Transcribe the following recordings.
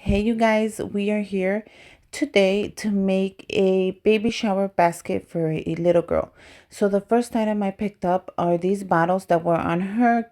Hey you guys, we are here today to make a baby shower basket for a little girl. So the first item I picked up are these bottles that were on her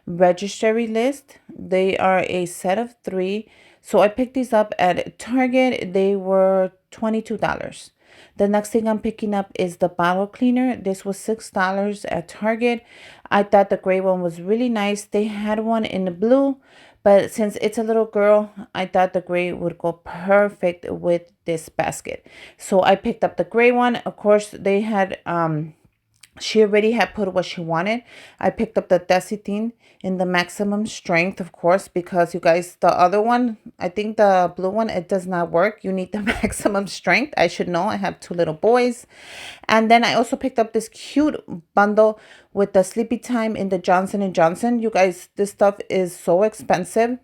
registry list. They are a set of three. So I picked these up at Target. They were $22. The next thing I'm picking up is the bottle cleaner. This was $6 at Target. I thought the gray one was really nice. They had one in the blue, but since it's a little girl, I thought the gray would go perfect with this basket. So I picked up the gray one. Of course, they had she already had put what she wanted. I picked up the Desitin in the maximum strength, of course, because you guys, the other one, I think the blue one, it does not work. You need the maximum strength. I should know. I have two little boys. And then I also picked up this cute bundle with the Sleepy Time in the Johnson and Johnson. You guys, this stuff is so expensive.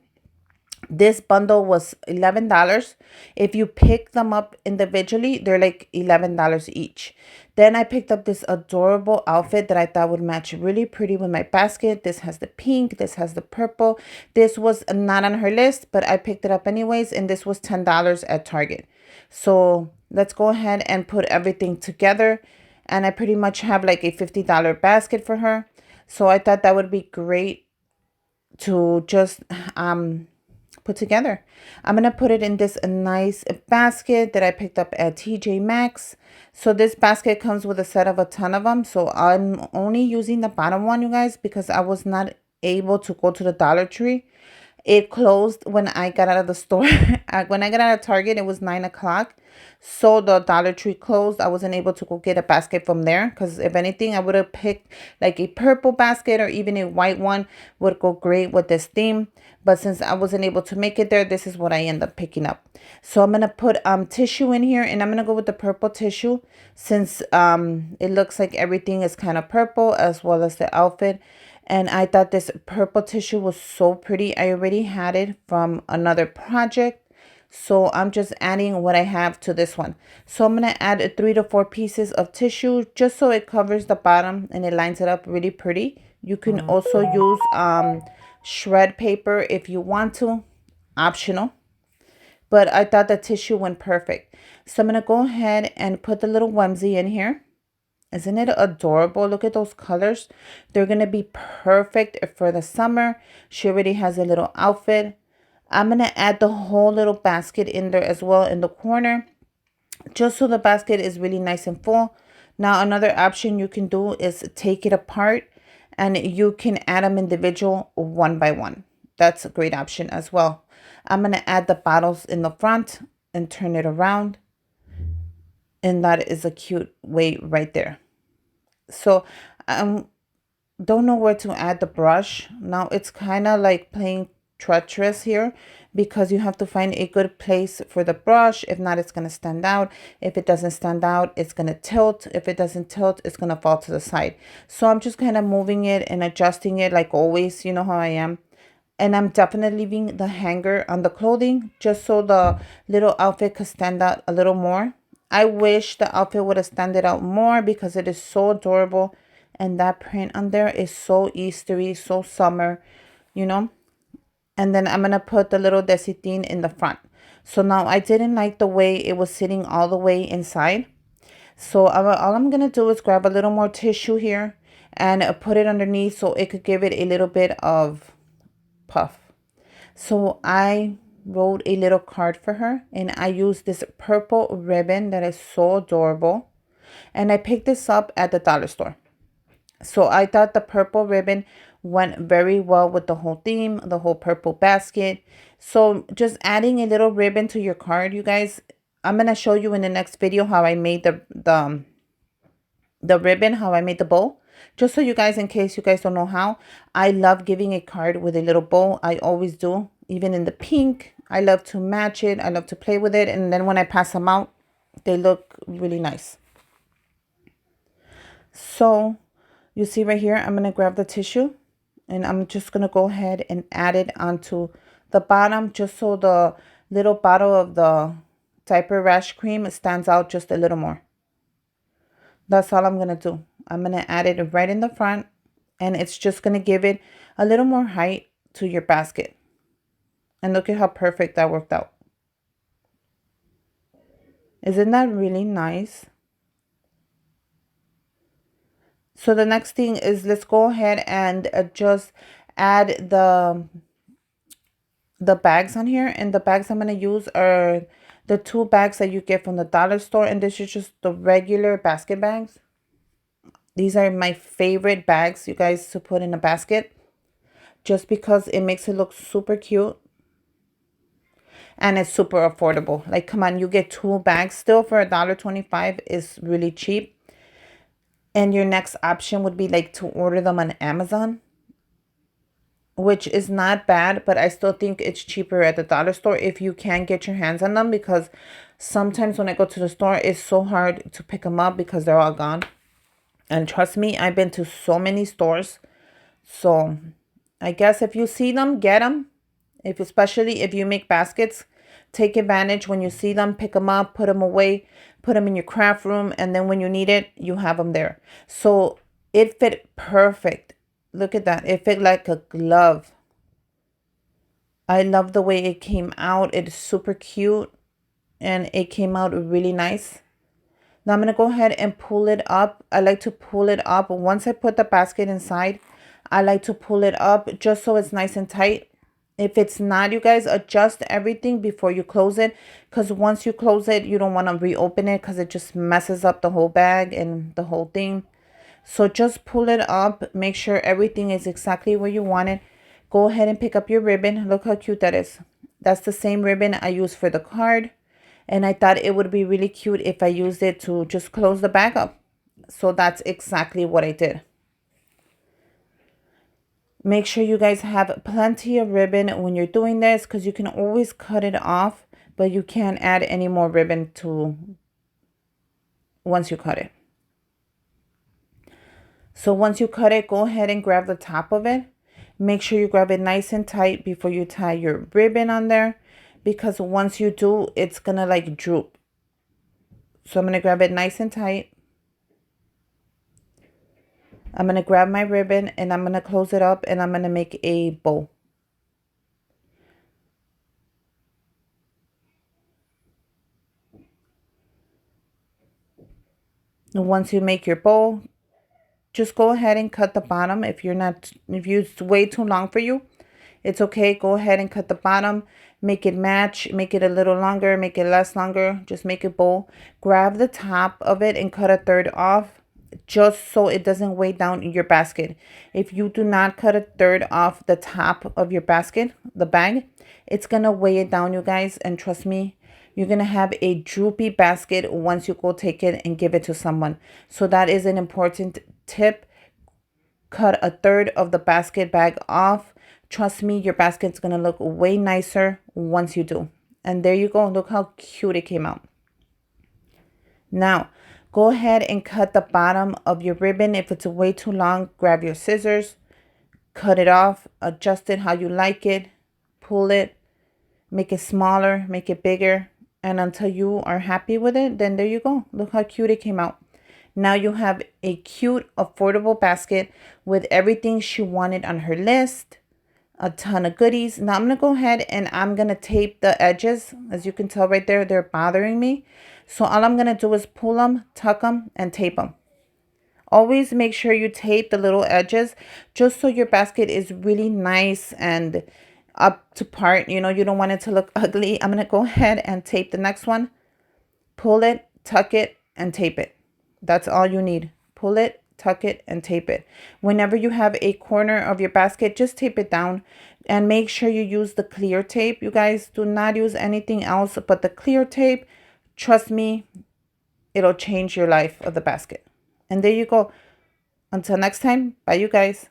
This bundle was $11. If you pick them up individually, they're like $11 each. Then I picked up this adorable outfit that I thought would match really pretty with my basket. This has the pink, this has the purple. This was not on her list, but I picked it up anyways, and this was $10 at Target. So let's go ahead and put everything together. And I pretty much have like a $50 basket for her. So I thought that would be great to just put together. I'm gonna put it in this nice basket that I picked up at TJ Maxx. So this basket comes with a set of a ton of them. So I'm only using the bottom one, you guys, because I was not able to go to the Dollar Tree. It closed when I got out of the store. When I got out of Target, it was 9 o'clock. So the Dollar Tree closed. I wasn't able to go get a basket from there because if anything, I would have picked like a purple basket or even a white one would go great with this theme. But since I wasn't able to make it there, this is what I end up picking up. So I'm going to put tissue in here, and I'm going to go with the purple tissue since it looks like everything is kind of purple as well as the outfit. And I thought this purple tissue was so pretty. I already had it from another project. So I'm just adding what I have to this one. So I'm going to add 3 to 4 pieces of tissue just so it covers the bottom and it lines it up really pretty. You can also use shred paper if you want to, optional. But I thought the tissue went perfect. So I'm going to go ahead and put the little onesie in here. Isn't it adorable? Look at those colors. They're going to be perfect for the summer. She already has a little outfit. I'm going to add the whole little basket in there as well in the corner, just so the basket is really nice and full. Now, another option you can do is take it apart and you can add them individual one by one. That's a great option as well. I'm going to add the bottles in the front and turn it around. And that is a cute way right there. So don't know where to add the brush. Now it's kind of like playing treacherous here because you have to find a good place for the brush. If not, it's going to stand out. If it doesn't stand out, it's going to tilt. If it doesn't tilt, it's going to fall to the side. So I'm just kind of moving it and adjusting it like always. You know how I am. And I'm definitely leaving the hanger on the clothing just so the little outfit could stand out a little more. I wish the outfit would have standed out more because it is so adorable. And that print on there is so Eastery, so summer, you know. And then I'm going to put the little desitin in the front. So now I didn't like the way it was sitting all the way inside. So all I'm going to do is grab a little more tissue here and put it underneath so it could give it a little bit of puff. So I wrote a little card for her and I used this purple ribbon that is so adorable. And I picked this up at the dollar store. So I thought the purple ribbon went very well with the whole theme, the whole purple basket. So just adding a little ribbon to your card, you guys. I'm going to show you in the next video how I made the ribbon, how I made the bow. Just so you guys, in case you guys don't know how, I love giving a card with a little bow. I always do, even in the pink. I love to match it. I love to play with it. And then when I pass them out, they look really nice. So you see right here, I'm going to grab the tissue and I'm just going to go ahead and add it onto the bottom just so the little bottle of the diaper rash cream stands out just a little more. That's all I'm going to do. I'm going to add it right in the front and it's just going to give it a little more height to your basket. And look at how perfect that worked out. Isn't that really nice? So the next thing is, let's go ahead and just add the bags on here. And the bags I'm going to use are the 2 bags that you get from the dollar store. And this is just the regular basket bags. These are my favorite bags, you guys, to put in a basket. Just because it makes it look super cute. And it's super affordable. Like, come on, you get 2 bags still for $1.25 is really cheap. And your next option would be like to order them on Amazon, which is not bad, but I still think it's cheaper at the dollar store if you can get your hands on them, because sometimes when I go to the store, it's so hard to pick them up because they're all gone. And trust me, I've been to so many stores. So I guess if you see them, get them. Especially if you make baskets, take advantage when you see them, pick them up, put them away, put them in your craft room, and then when you need it, you have them there. So it fit perfect. Look at that. It fit like a glove. I love the way it came out. It's super cute, and it came out really nice. Now I'm going to go ahead and pull it up. I like to pull it up. Once I put the basket inside, I like to pull it up just so it's nice and tight. If it's not, you guys, adjust everything before you close it, because once you close it, you don't want to reopen it because it just messes up the whole bag and the whole thing. So just pull it up. Make sure everything is exactly where you want it. Go ahead and pick up your ribbon. Look how cute that is. That's the same ribbon I used for the card. And I thought it would be really cute if I used it to just close the bag up. So that's exactly what I did. Make sure you guys have plenty of ribbon when you're doing this, because you can always cut it off, but you can't add any more ribbon to once you cut it. So once you cut it, go ahead and grab the top of it. Make sure you grab it nice and tight before you tie your ribbon on there, because once you do, it's gonna like droop. So I'm gonna grab it nice and tight. I'm going to grab my ribbon and I'm going to close it up, and I'm going to make a bow. Once you make your bow, just go ahead and cut the bottom. If it's way too long for you, it's okay. Go ahead and cut the bottom, make it match, make it a little longer, make it less longer. Just make a bow. Grab the top of it and cut a third off, just so it doesn't weigh down your basket. If you do not cut a third off the top of your basket, the bag, it's gonna weigh it down, you guys. And trust me, you're gonna have a droopy basket once you go take it and give it to someone. So that is an important tip. Cut a third of the basket bag off. Trust me, your basket's gonna look way nicer once you do. And there you go. Look how cute it came out. Now go ahead and cut the bottom of your ribbon. If it's way too long, grab your scissors, cut it off, adjust it how you like it, pull it, make it smaller, make it bigger, and until you are happy with it, then there you go. Look how cute it came out. Now you have a cute, affordable basket with everything she wanted on her list, a ton of goodies. Now I'm going to go ahead and I'm going to tape the edges. As you can tell right there, they're bothering me. So all I'm going to do is pull them, tuck them, and tape them. Always make sure you tape the little edges just so your basket is really nice and up to part. You know, you don't want it to look ugly. I'm going to go ahead and tape the next one. Pull it, tuck it, and tape it. That's all you need. Pull it, tuck it, and tape it. Whenever you have a corner of your basket, just tape it down and make sure you use the clear tape. You guys, do not use anything else but the clear tape. Trust me, it'll change your life of the basket. And there you go. Until next time, bye you guys.